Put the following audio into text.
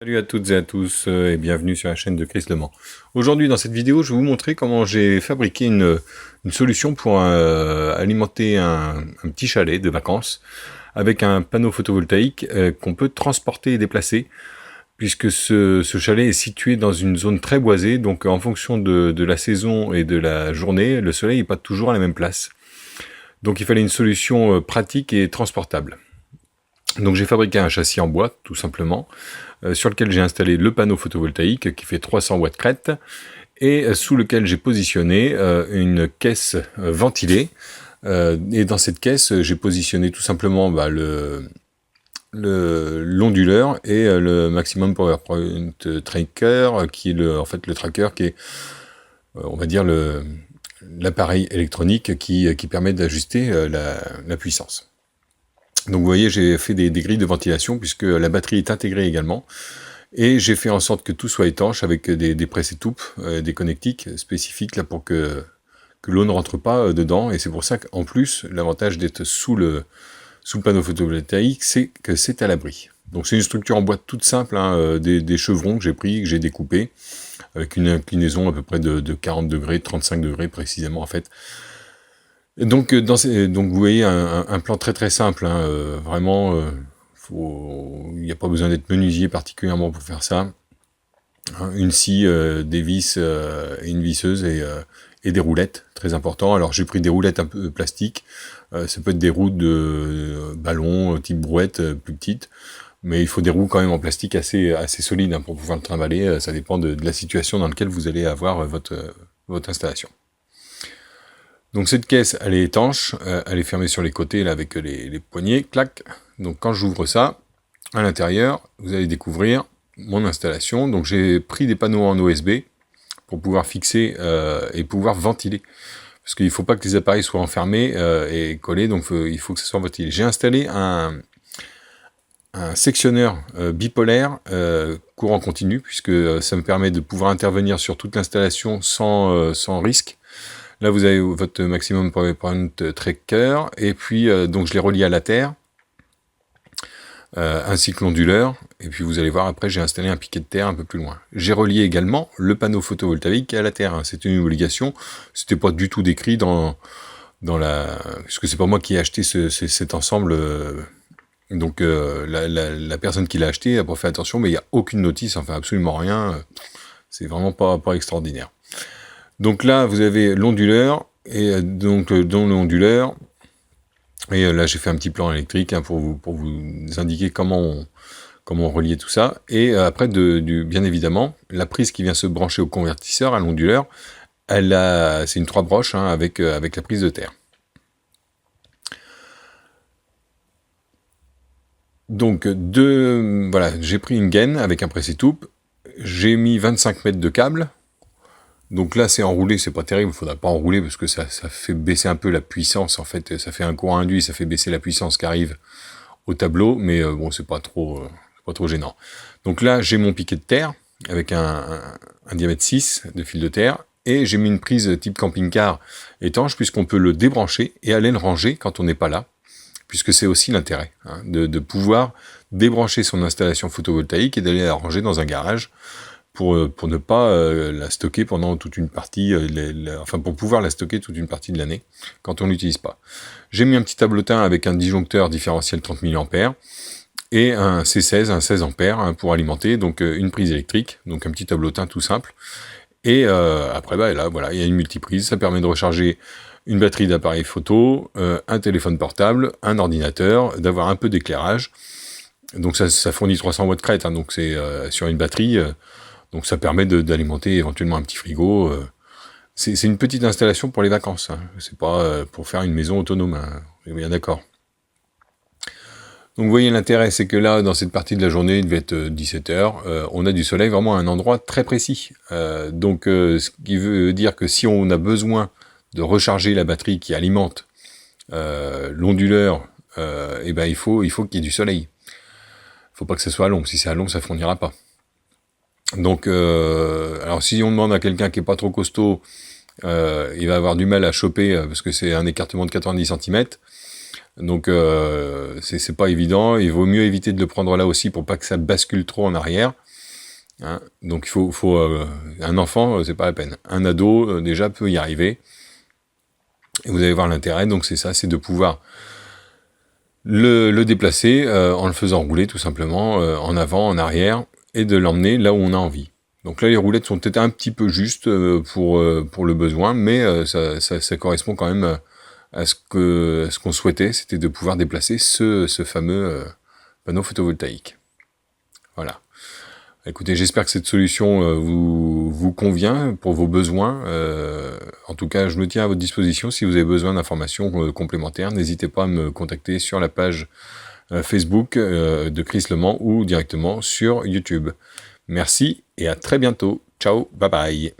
Salut à toutes et à tous et bienvenue sur la chaîne de Chris Le Mans. Aujourd'hui dans cette vidéo je vais vous montrer comment j'ai fabriqué une solution pour alimenter un petit chalet de vacances avec un panneau photovoltaïque qu'on peut transporter et déplacer puisque ce chalet est situé dans une zone très boisée, donc en fonction de la saison et de la journée, le soleil n'est pas toujours à la même place. Donc il fallait une solution pratique et transportable. Donc j'ai fabriqué un châssis en bois, tout simplement, sur lequel j'ai installé le panneau photovoltaïque qui fait 300 watts crête, et sous lequel j'ai positionné une caisse ventilée. Et dans cette caisse, j'ai positionné tout simplement l'onduleur et le maximum PowerPoint tracker, qui est en fait le tracker qui est, on va dire, l'appareil électronique qui permet d'ajuster la puissance. Donc vous voyez, j'ai fait des grilles de ventilation puisque la batterie est intégrée également. Et j'ai fait en sorte que tout soit étanche avec des presse-étoupes, des connectiques spécifiques là pour que l'eau ne rentre pas dedans. Et c'est pour ça qu'en plus, l'avantage d'être sous le panneau photovoltaïque, c'est que c'est à l'abri. Donc c'est une structure en bois toute simple, hein, des chevrons que j'ai pris, que j'ai découpés, avec une inclinaison à peu près de 40 degrés, 35 degrés précisément en fait. Donc, donc vous voyez un plan très très simple, hein, vraiment, il n'y a pas besoin d'être menuisier particulièrement pour faire ça. Hein, une scie, des vis et une visseuse et des roulettes, très important. Alors j'ai pris des roulettes un peu plastiques, ça peut être des roues de ballon type brouette plus petites, mais il faut des roues quand même en plastique assez solides hein, pour pouvoir le trimballer. Ça dépend de la situation dans laquelle vous allez avoir votre installation. Donc cette caisse, elle est étanche, elle est fermée sur les côtés là avec les poignées, clac. Donc quand j'ouvre ça, à l'intérieur, vous allez découvrir mon installation. Donc j'ai pris des panneaux en OSB pour pouvoir fixer et pouvoir ventiler. Parce qu'il ne faut pas que les appareils soient enfermés et collés, donc il faut que ça soit ventilé. J'ai installé un sectionneur bipolaire courant continu, puisque ça me permet de pouvoir intervenir sur toute l'installation sans risque. Là, vous avez votre maximum PowerPoint tracker, et puis donc je l'ai relié à la terre, ainsi que l'onduleur, et puis vous allez voir, après j'ai installé un piquet de terre un peu plus loin. J'ai relié également le panneau photovoltaïque à la terre, hein. C'était une obligation, c'était pas du tout décrit dans parce que c'est pas moi qui ai acheté cet ensemble, donc la personne qui l'a acheté a pas fait attention, mais il n'y a aucune notice, enfin absolument rien, c'est vraiment pas extraordinaire. Donc là, vous avez l'onduleur, et donc dans l'onduleur, et là j'ai fait un petit plan électrique hein, pour vous indiquer comment on reliait tout ça. Et après, bien évidemment, la prise qui vient se brancher au convertisseur, à l'onduleur, c'est une 3 broches hein, avec la prise de terre. Donc voilà, j'ai pris une gaine avec un presse-étoupe, j'ai mis 25 mètres de câble. Donc là, c'est enroulé, c'est pas terrible, il faudra pas enrouler parce que ça fait baisser un peu la puissance, en fait, ça fait un courant induit, ça fait baisser la puissance qui arrive au tableau, mais bon, c'est pas trop gênant. Donc là, j'ai mon piquet de terre avec un diamètre 6 de fil de terre, et j'ai mis une prise type camping-car étanche, puisqu'on peut le débrancher et aller le ranger quand on n'est pas là, puisque c'est aussi l'intérêt, hein, de pouvoir débrancher son installation photovoltaïque et d'aller la ranger dans un garage, pour ne pas la stocker pendant toute une partie, enfin pour pouvoir la stocker toute une partie de l'année, quand on l'utilise pas. J'ai mis un petit tableautin avec un disjoncteur différentiel 30 mA, et un C16, un 16 ampères hein, pour alimenter, donc une prise électrique, donc un petit tableautin tout simple. Et après, là, voilà, il y a une multiprise, ça permet de recharger une batterie d'appareil photo, un téléphone portable, un ordinateur, d'avoir un peu d'éclairage. Donc ça fournit 300 watts crête, hein, donc c'est sur une batterie... donc ça permet d'alimenter éventuellement un petit frigo. C'est une petite installation pour les vacances. Hein. C'est pas pour faire une maison autonome. Hein. On est bien d'accord. Donc vous voyez l'intérêt, c'est que là, dans cette partie de la journée, il devait être 17h, on a du soleil vraiment à un endroit très précis. Donc ce qui veut dire que si on a besoin de recharger la batterie qui alimente l'onduleur, et ben il faut qu'il y ait du soleil. Il faut pas que ça soit à l'ombre. Si c'est à l'ombre, ça fournira pas. Donc, alors si on demande à quelqu'un qui est pas trop costaud, il va avoir du mal à choper parce que c'est un écartement de 90 cm. Donc, c'est pas évident. Il vaut mieux éviter de le prendre là aussi pour pas que ça bascule trop en arrière. Hein. Donc il faut un enfant, c'est pas la peine. Un ado déjà peut y arriver. Et vous allez voir l'intérêt. Donc c'est ça, c'est de pouvoir le déplacer en le faisant rouler tout simplement en avant, en arrière, et de l'emmener là où on a envie. Donc là, les roulettes sont peut-être un petit peu justes pour le besoin, mais ça correspond quand même à ce qu'on souhaitait, c'était de pouvoir déplacer ce fameux panneau photovoltaïque. Voilà. Écoutez, j'espère que cette solution vous convient pour vos besoins. En tout cas, je me tiens à votre disposition si vous avez besoin d'informations complémentaires. N'hésitez pas à me contacter sur la page Facebook de Chris Le Mans ou directement sur YouTube. Merci et à très bientôt. Ciao, bye bye.